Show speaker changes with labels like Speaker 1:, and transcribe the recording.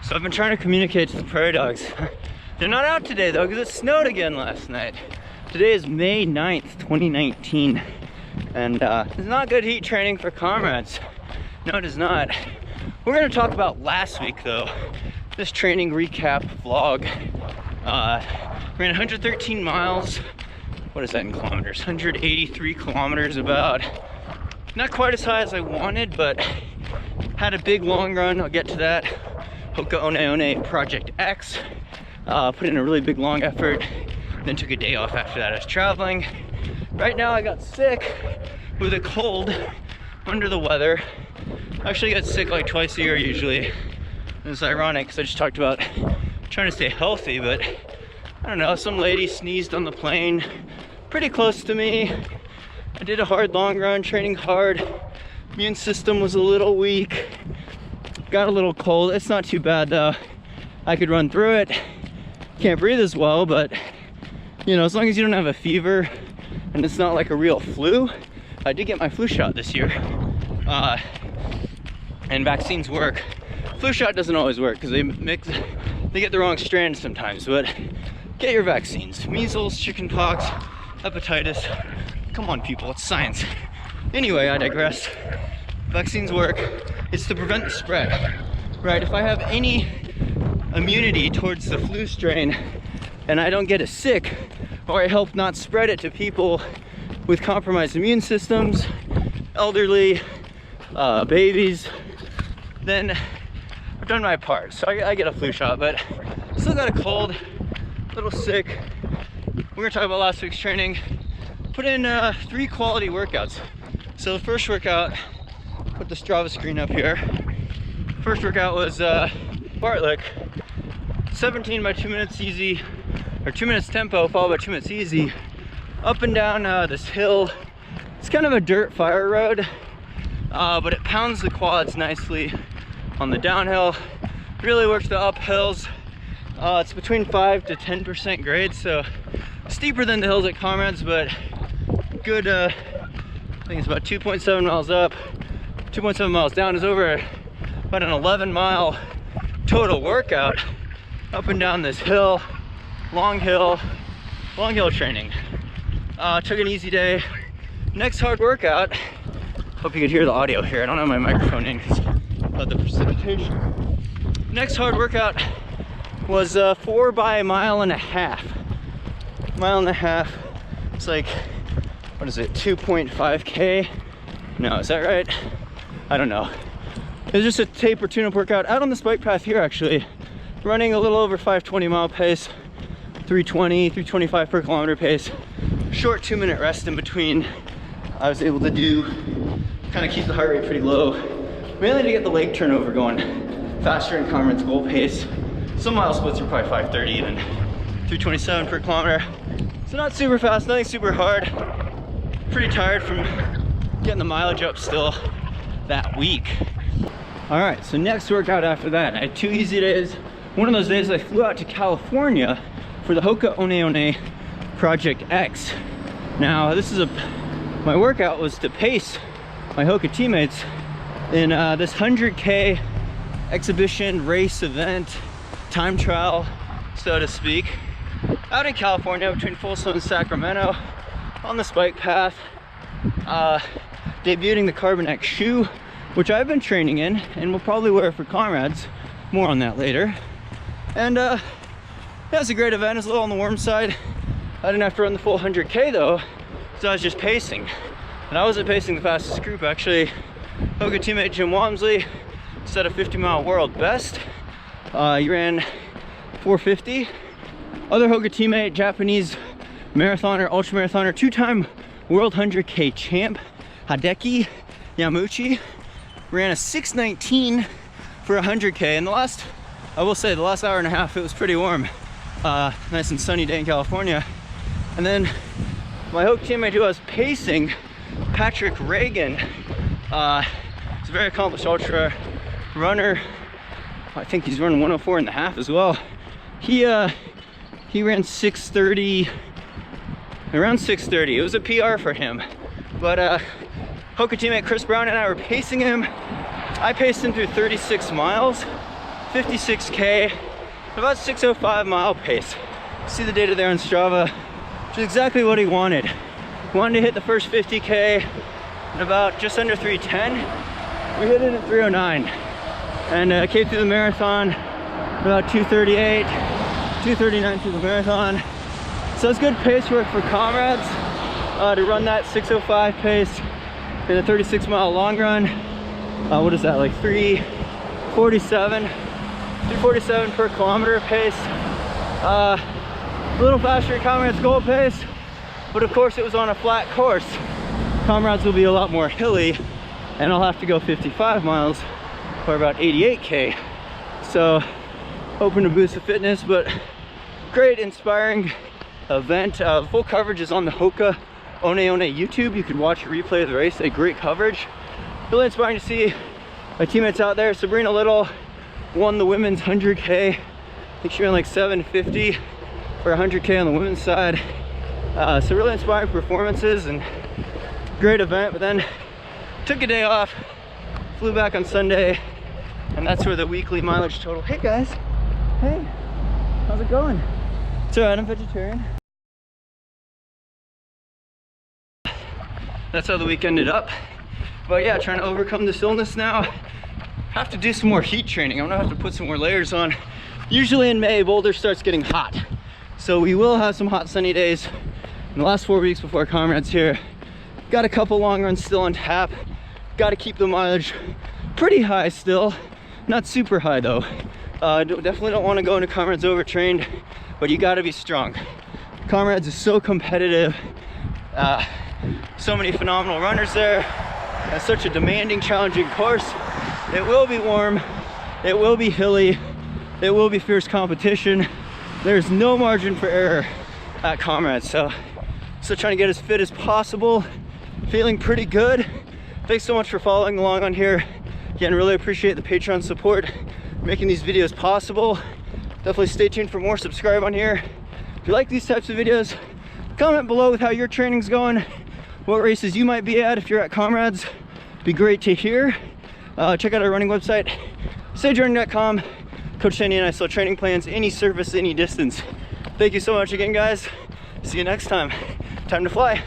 Speaker 1: So I've been trying to communicate to the prairie dogs. They're not out today though, because it snowed again last night. Today is May 9th, 2019. And it's not good heat training for comrades. No, it is not. We're gonna talk about last week though. This training recap vlog. Ran 113 miles. What is that in kilometers? 183 kilometers about. Not quite as high as I wanted, but had a big long run. I'll get to that. Hoka One One Project X. Put in a really big long effort. Then took a day off after that. I was traveling. Right now I got sick with a cold, under the weather. I actually get sick like twice a year usually. It's ironic because I just talked about trying to stay healthy, but I don't know, some lady sneezed on the plane pretty close to me. I did a hard long run, training hard. Immune system was a little weak. Got a little cold. It's not too bad though. I could run through it. Can't breathe as well, but you know, as long as you don't have a fever and it's not like a real flu. I did get my flu shot this year. And vaccines work. Flu shot doesn't always work because they get the wrong strand sometimes, but get your vaccines. Measles, chickenpox, hepatitis. Come on people, it's science. Anyway, I digress. Vaccines work. It's to prevent the spread, right? If I have any immunity towards the flu strain and I don't get it sick, or I help not spread it to people with compromised immune systems, elderly, babies, then I've done my part. So I get a flu shot, but still got a cold, a little sick. We're gonna talk about last week's training. Put in 3 quality workouts. So the first workout, put the Strava screen up here. First workout was fartlek, 17 by 2 minutes easy, or 2 minutes tempo followed by 2 minutes easy, up and down this hill. It's kind of a dirt fire road, but it pounds the quads nicely on the downhill. Really works the uphills. It's between 5 to 10% grade, so steeper than the hills at Comrades, but good. I think it's about 2.7 miles up, 2.7 miles down. Is over about an 11-mile total workout up and down this hill, long hill training. Took an easy day. Next hard workout, hope you could hear the audio here. I don't have my microphone in because of the precipitation. Next hard workout was 4 by a mile and a half. Mile and a half. It's like, what is it, 2.5K? No, is that right? I don't know. It was just a taper tune-up workout out on this bike path here actually. Running a little over 520 mile pace, 320, 325 per kilometer pace. Short 2-minute rest in between. I was able to do, kind of keep the heart rate pretty low. Mainly to get the leg turnover going faster in Comrades goal pace. Some mile splits are probably 530 even. 327 per kilometer. So not super fast, nothing super hard. Pretty tired from getting the mileage up still that week. All right, so next workout after that, I had 2 easy days. One of those days I flew out to California for the Hoka One One Project X. Now my workout was to pace my Hoka teammates in this 100K exhibition race event, time trial, so to speak, out in California between Folsom and Sacramento on this bike path, debuting the Carbon X shoe, which I've been training in and will probably wear for Comrades. More on that later. And yeah, it was a great event. It was a little on the warm side. I didn't have to run the full 100K though, so I was just pacing. And I wasn't pacing the fastest group actually. Hoka teammate Jim Walmsley set a 50-mile world best. He ran 450. Other Hoka teammate, Japanese marathoner, ultramarathoner, 2-time world 100K champ, Hideki Yamauchi, ran a 6:19 for 100K. And I will say, the last hour and a half, it was pretty warm. Nice and sunny day in California. And then my Hoka teammate who I was pacing, Patrick Reagan, he's a very accomplished ultra runner. I think he's running 104 and a half as well. He ran 6:30, around 6:30. It was a PR for him. But Hoka teammate Chris Brown and I were pacing him. I paced him through 36 miles. 56K, about 6:05 mile pace. See the data there on Strava, which is exactly what he wanted. He wanted to hit the first 50K in about just under 3:10. We hit it at 3:09, and came through the marathon about 2:38, 2:39 through the marathon. So it's good pace work for Comrades to run that 6:05 pace in a 36-mile long run. What is that, like 3:47 per kilometer pace. A little faster than Comrades goal pace, but of course it was on a flat course. Comrades will be a lot more hilly, and I'll have to go 55 miles or about 88K. So hoping to boost the fitness, but great, inspiring event. Full coverage is on the Hoka One YouTube. You can watch a replay of the race. A great coverage. Really inspiring to see my teammates out there. Sabrina Little won the women's 100K. I think she ran like 7:50 for 100K on the women's side. So really inspiring performances and great event. But then took a day off, flew back on Sunday, and that's where the weekly mileage total. Hey guys, hey, how's it going? It's alright, I'm vegetarian. That's how the week ended up. But yeah, trying to overcome this illness now. Have to do some more heat training. I'm gonna have to put some more layers on. Usually in May, Boulder starts getting hot. So we will have some hot sunny days in the last 4 weeks before Comrades here. Got a couple long runs still on tap. Got to keep the mileage pretty high still. Not super high though. Definitely don't want to go into Comrades overtrained, but you got to be strong. Comrades is so competitive. So many phenomenal runners there. It's such a demanding, challenging course. It will be warm. It will be hilly. It will be fierce competition. There's no margin for error at Comrades. So still trying to get as fit as possible. Feeling pretty good. Thanks so much for following along on here. Again, really appreciate the Patreon support, making these videos possible. Definitely stay tuned for more. Subscribe on here. If you like these types of videos, comment below with how your training's going, what races you might be at if you're at Comrades. Be great to hear. Check out our running website, stagerunning.com. Coach Sandy and I sell training plans, any surface, any distance. Thank you so much again, guys. See you next time. Time to fly.